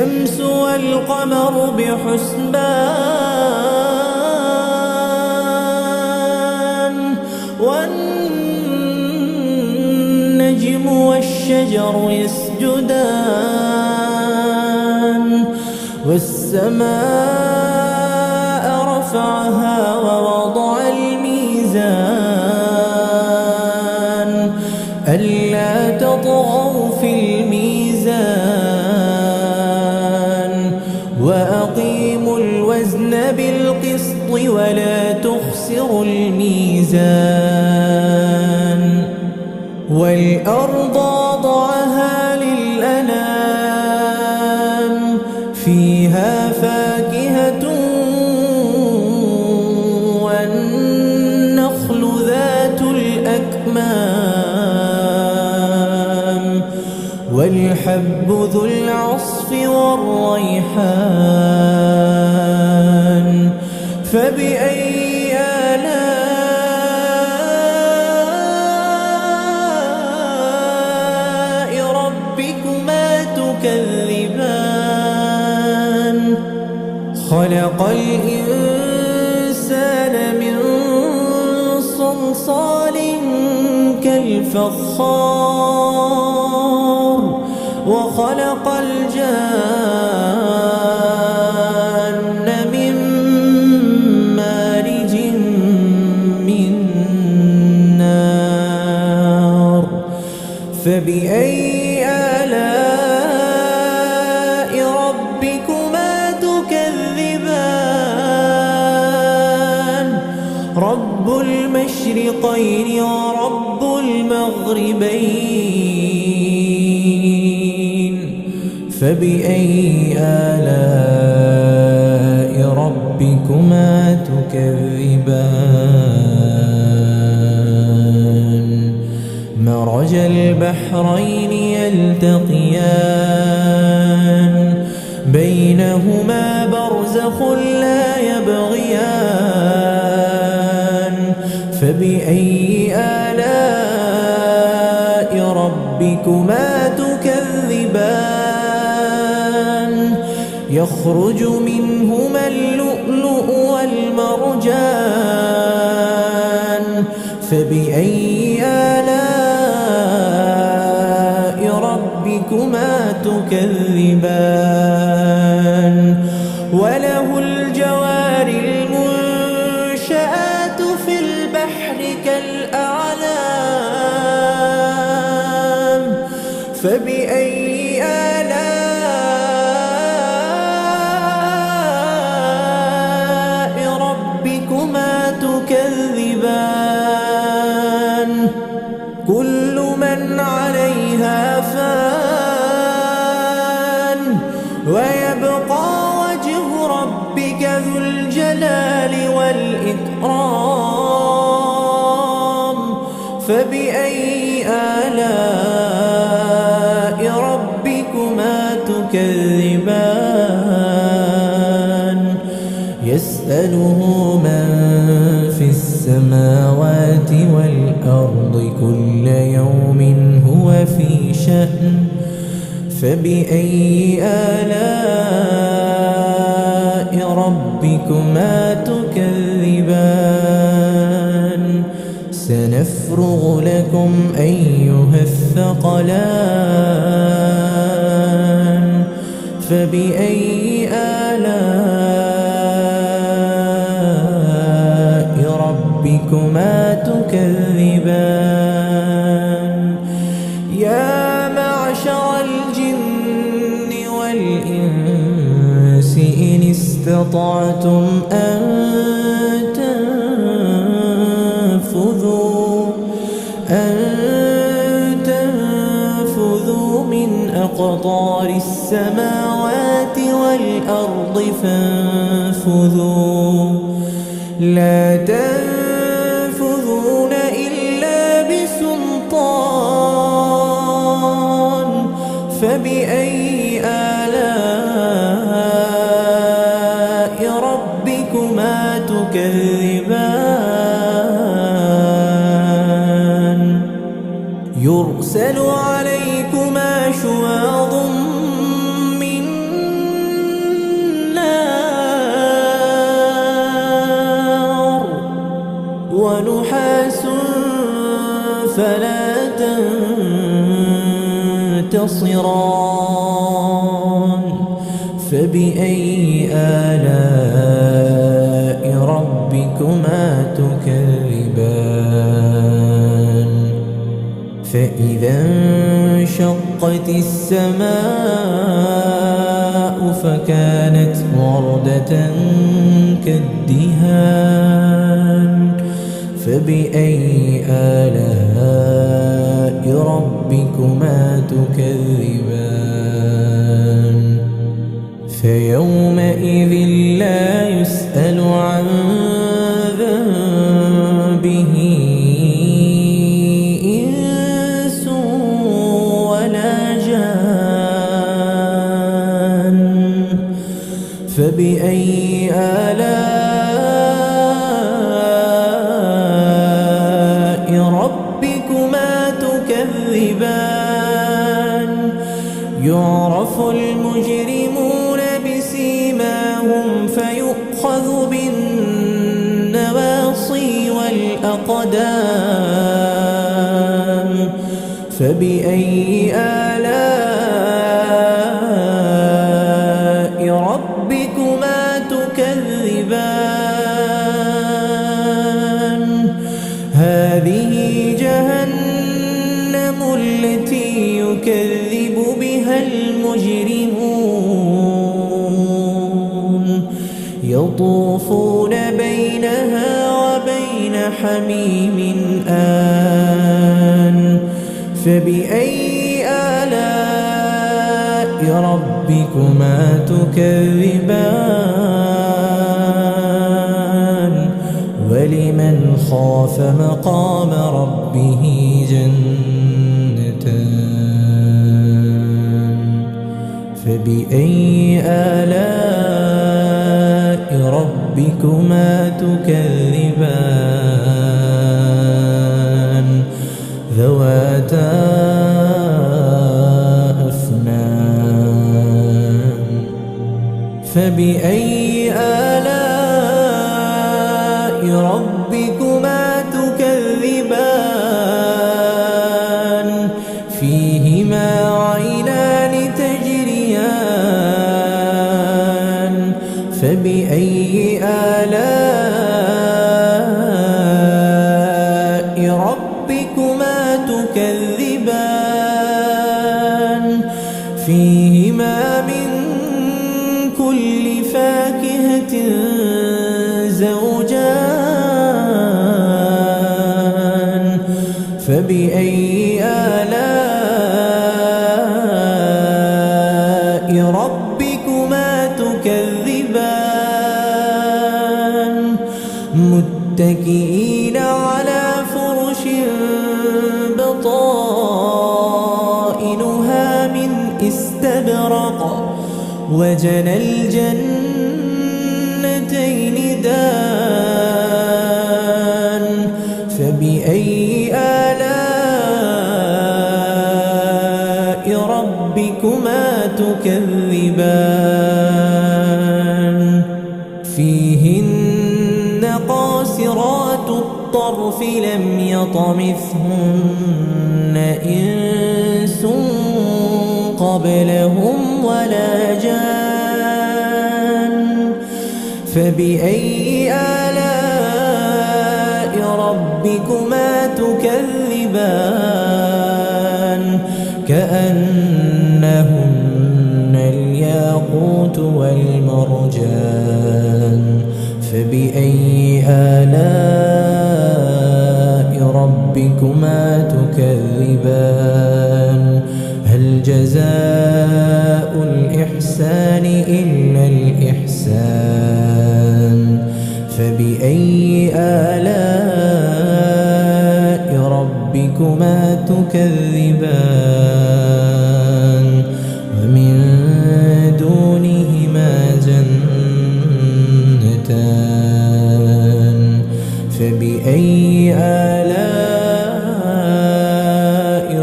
الشمس والقمر بحسبان والنجم والشجر يسجدان والسماء رفعها ووضع الميزان ألا تطغوا في الميزان وأقيموا الوزن بالقسط ولا تخسروا الميزان والأرض وضعها للأنام فيها فاكهة والنخل ذات الأكمام والحب ذو العصف والريحان فبأي آلاء ربكما تكذبان خلق الإنسان من صلصال كالفخار وخلق الجان من مارج من نار فبأي آلاء ربكما تكذبان رب المشرقين ورب المغربين فبأي آلاء ربكما تكذبان مرج البحرين يلتقيان بينهما برزخ لا يبغيان فبأي آلاء ربكما تكذبان يخرج منهما اللؤلؤ والمرجان فبأي آلاء ربكما تكذبان وله الجوار المنشآت في البحر كالأعلام فبأي آلاء ربكما تكذبان كل من عليها فان ويبقى وجه ربك ذو الجلال والإكرام فبأي آلاء ربكما تكذبان يسأله من في السماوات والأرض كل يوم هو في شأن فبأي آلاء ربكما تكذبان سنفرغ لكم أيها الثقلان فبأي آلاء ربكما تكذبان يا معشر الجن والإنس إن استطعتم أن تنفذوا من أقطار السماوات والأرض فانفذوا لا تنفذون إلا بسلطان فبأي آلاء ربكما تكذبان يرسل عليكما شواظ من تنتصران فبأي آلاء ربكما تكذبان فإذا انشقت السماء فكانت وردة كالدهان فبأي آلاء ربكما تكذبان فيومئذ لا يسأل عن ذنبه إنس ولا جان فبأي آلاء ربكما تكذبان يعرف المجرمون بسيماهم فيؤخذ بالنواصي والأقدام فبأي آلاء ربكما تكذبان هذه جهنم التي يكذب بها المجرمون يطوفون بينها وبين حميم آن فبأي آلاء ربكما تكذبان ولمن خاف مقام ربه جنتان فبأي آلاء ربكما تكذبان ذواتا أفنان فبأي آلاء ربكما تكذبان فيهما عينان تجريان فبأي آلاء ربكما تكذبان فيهما من كل فاكهة زوجان فبأي آلاء ربكما تكذبان متكئين على فرش بطائنها من استبرق وجنى الجنتين دان فبأي آلاء ربكما تكذبان فيهن قاصرات الطرف لم يطمثهن إنس قبلهم ولا جان فبأي آلاء ربكما تكذبان كأنهن الياقوت والمرجان فبأي آلاء ربكما تكذبان هل جزاء الإحسان إلا الإحسان فبأي آلاء ربكما تكذبان ومن دونهما جنتان فبأي آلاء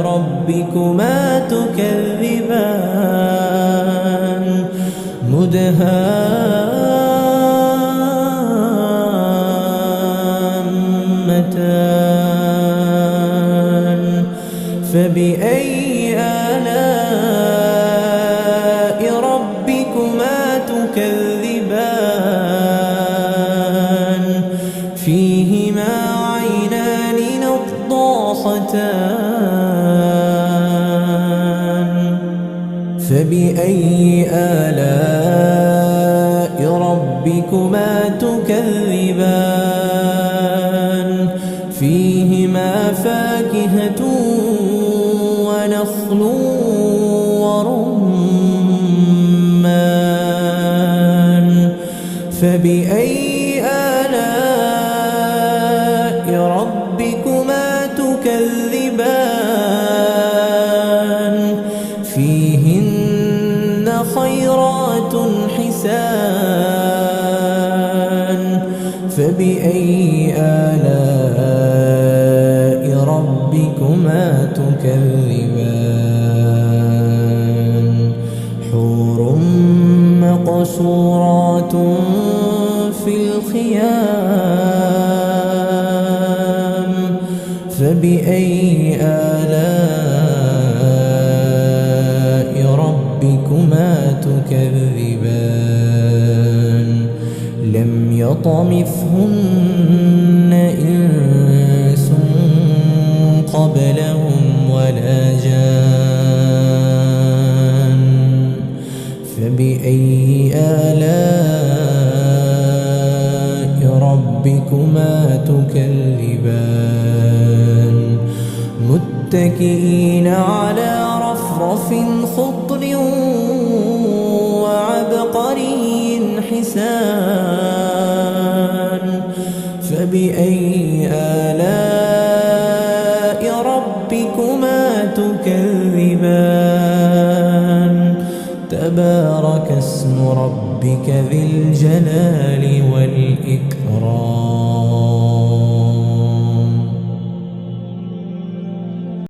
ربكما تكذبان مدهامتان فبأي آلاء تكذبان فيهما عينان نضاختان فبأي آلاء ربكما تكذبان فيهما فاكهة ونخل ورمان فبأي آلاء ربكما تكذبان فيهن خيرات حسان فبأي آلاء ربكما تكذبان حور مقصورات في الخيام فبأي آلاء ربكما تكذبان لم يطمثهن إنس قبلهم ولا جان فبأي آلاء ربكما تكذبان متكئين على رفرف خضر وعبقري حسان فبأي آلاء ربكما تكذبان تبارك اسم ربك ذي الجلال والإكرام